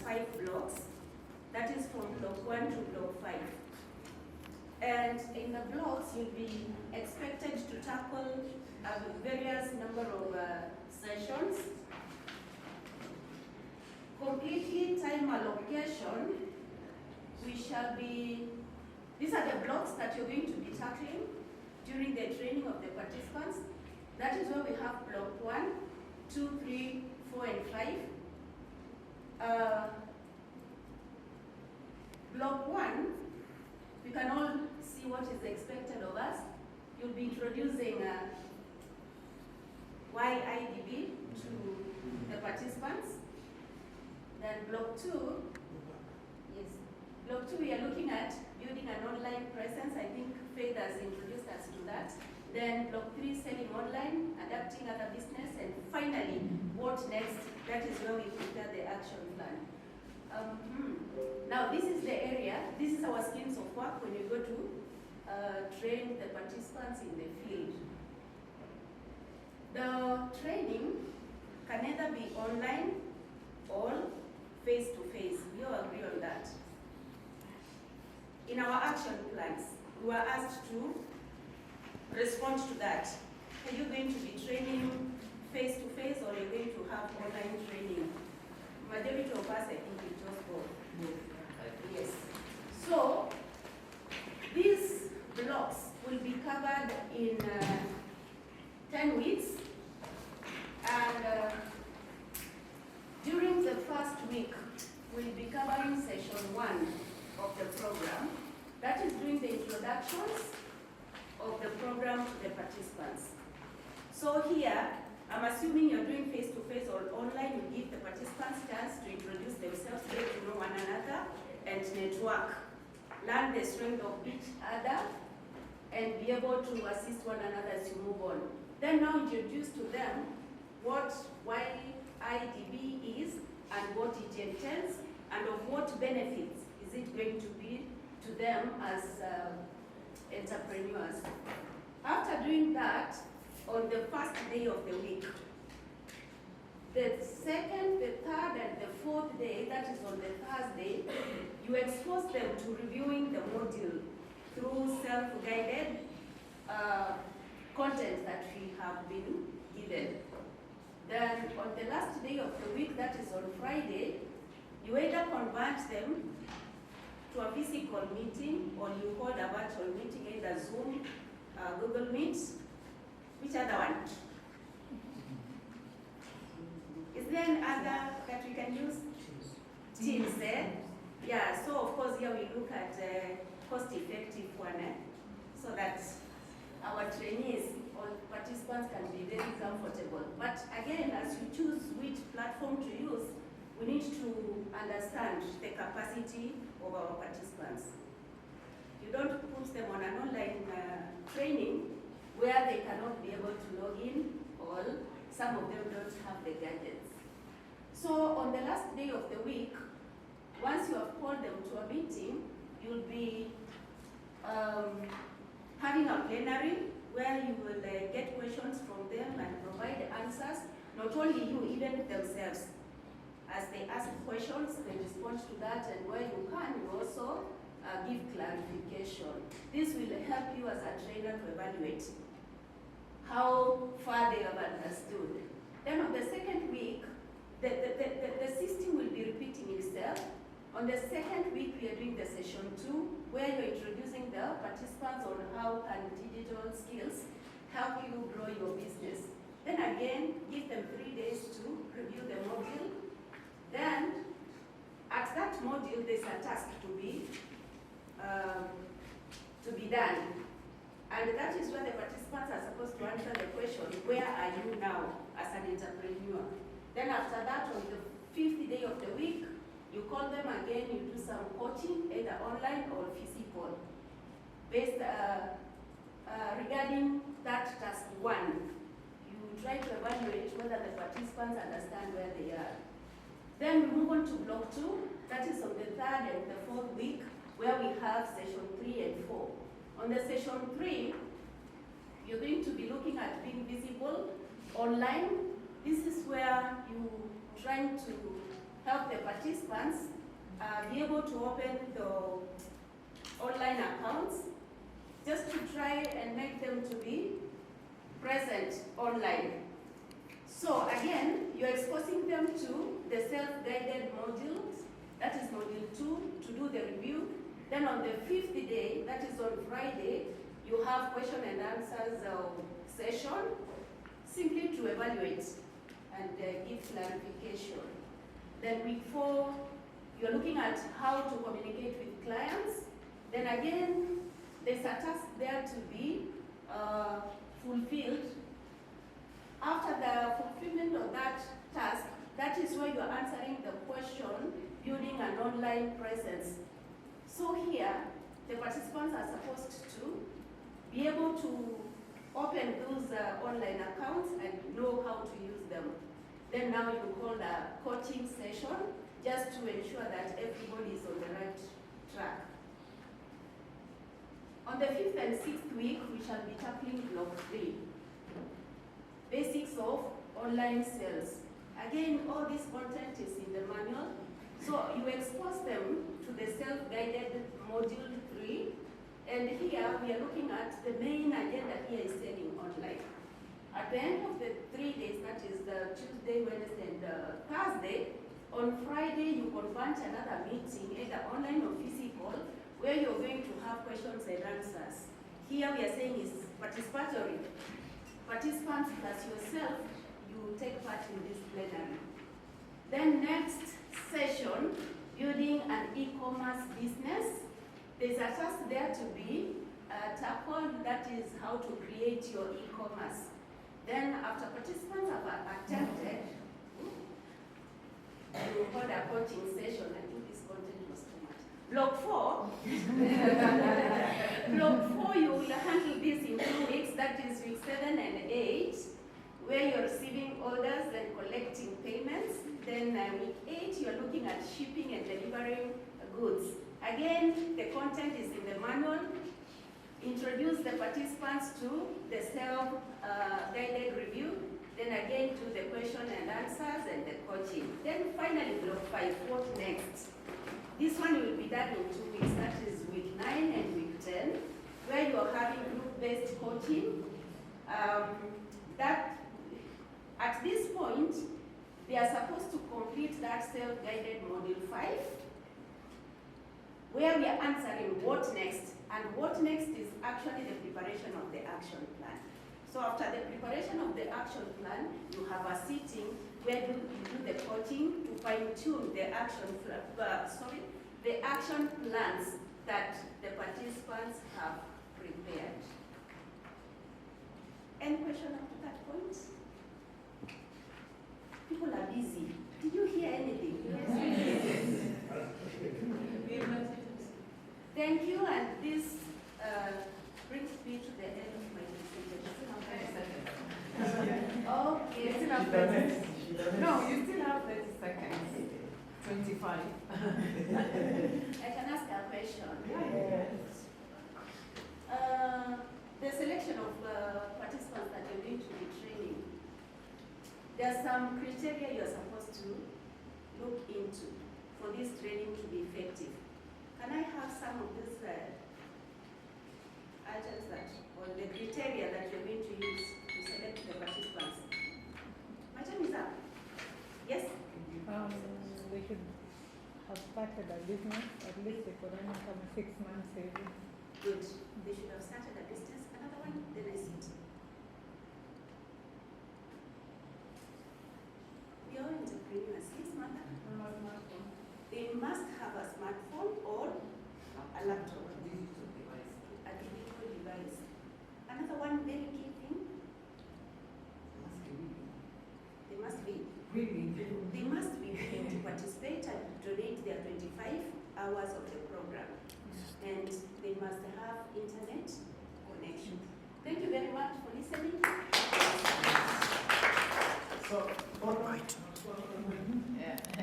5 blocks. That is from block 1 to block 5. And in the blocks, you'll be expected to tackle various number of sessions. Completely time allocation, these are the blocks that you're going to be tackling during the training of the participants. That is where we have block 1, 2, 3, 4, and 5. Block 1, we can all see what is expected of us. You'll be introducing WIDB to the participants. Then block 2, yes, block 2 we are looking at building an online presence. I think Faith has introduced us to that. Then block 3, selling online, adapting other business, and finally, what next? That is where we prepare the action plan. Now this is the area, this is our schemes of work when you go to train the participants in the field. The training can either be online or face-to-face. We all agree on that. In our action plans, we were asked to respond to that. Are you going to be training face-to-face or are you going to have online training? Majority of us, I think, we just both. Yes. So, these blocks will be covered in 10 weeks. And during the first week, we'll be covering session 1 of the program. That is doing the introductions of the program to the participants. So here, I'm assuming you're doing face-to-face or online. You give the participants a chance to introduce themselves, get to know one another, and network. Learn the strength of each other, and be able to assist one another as you move on. Then now introduce to them what WIDB is and what it entails, and of what benefits is it going to be to them as entrepreneurs. After doing that, on the first day of the week, the second, the third, and the fourth day, that is on the Thursday, you expose them to reviewing the module through self-guided content that we have been given. Then on the last day of the week, that is on Friday, you either convert them to a physical meeting or you hold a virtual meeting, either Zoom, Google Meet. Which other one? Is there any other that we can use? Teams, eh? Yeah, so of course here we look at cost-effective one, so that our trainees or participants can be very comfortable. But again, as you choose which platform to use, we need to understand the capacity of our participants. You don't put them on an online training where they cannot be able to log in, or some of them don't have the gadgets. So on the last day of the week, once you have called them to a meeting, you'll be having a plenary where you will get questions from them and provide answers. Not only you, even themselves. As they ask questions, they respond to that, and where you can, you also give clarification. This will help you as a trainer to evaluate how far they have understood. Then on the second week, the system will be repeating itself. On the second week, we are doing the session 2, where you're introducing the participants on how can digital skills help you grow your business. Then again, give them 3 days to review the module. Then, at that module, there's a task to be done. And that is where the participants are supposed to answer the question, where are you now as an entrepreneur? Then after that, on the 5th day of the week, you call them again, you do some coaching, either online or physical. Based regarding that task 1, you try to evaluate whether the participants understand where they are. Then we move on to block 2, that is on the 3rd and the 4th week, where we have session 3 and 4. On the session 3, you're going to be looking at being visible online. This is where you trying to help the participants be able to open the online accounts, just to try and make them to be present online. So again, you're exposing them to the self-guided modules, that is module 2, to do the review. Then on the 5th day, that is on Friday, you have question and answers session, simply to evaluate and give clarification. Then week 4, you're looking at how to communicate with clients. Then again, there's a task there to be fulfilled. After the fulfillment of that task, that is where you're answering the question, building an online presence. So here, the participants are supposed to be able to open those online accounts and know how to use them. Then now you call a coaching session, just to ensure that everybody is on the right track. On the 5th and 6th week, we shall be tackling block 3, basics of online sales. Again, all this content is in the manual. So you expose them to the self-guided module 3. And here we are looking at the main agenda here is selling online. At the end of the 3 days, that is the Tuesday, Wednesday, and Thursday, on Friday you convert another meeting, either online or physical, where you're going to have questions and answers. Here we are saying is participatory. Participants plus yourself, you take part in this plenary. Then next session, building an e-commerce business. There's a task there to be tackled, that is how to create your e-commerce. Then after participants have attempted, you hold a coaching session. I think this content was too much. Block 4, Block 4, you will handle this in 2 weeks, that is week 7 and 8, where you're receiving orders and collecting payments. Then week 8, you're looking at shipping and delivering goods. Again, the content is in the manual. Introduce the participants to the self-guided review. Then again, do the question and answers and the coaching. Then finally, block 5, what next? This one will be done in 2 weeks, that is week 9 and week 10, where you are having group-based coaching. That at this point, they are supposed to complete that self-guided module 5, where we are answering what next. And what next is actually the preparation of the action plan. So after the preparation of the action plan, you have a sitting where you do the coaching to fine-tune the action plans that the participants have prepared. Any question up to that point? People are busy. Did you hear anything? Yes. Thank you, and this brings me to the end of my presentation. Okay. You still have 30. No, you still have 30 seconds. 25. I can ask a question. Yes. The selection of participants that you're going to be training, there are some criteria you're supposed to look into for this training to be effective. Can I have some of these items that, or the criteria that you're going to use to select the participants? My time is up. Yes? They should have started a business, at least they could only have a 6 months saving. Good. They should have started a business. Another one, then I sit. We are entrepreneurs. Yes, mother? They must have a smartphone or a laptop. A digital device. Another one, very key thing. They must be. They must be willing to participate and donate their 25 hours of the program. And they must have internet connection. Thank you very much for listening. So, all right.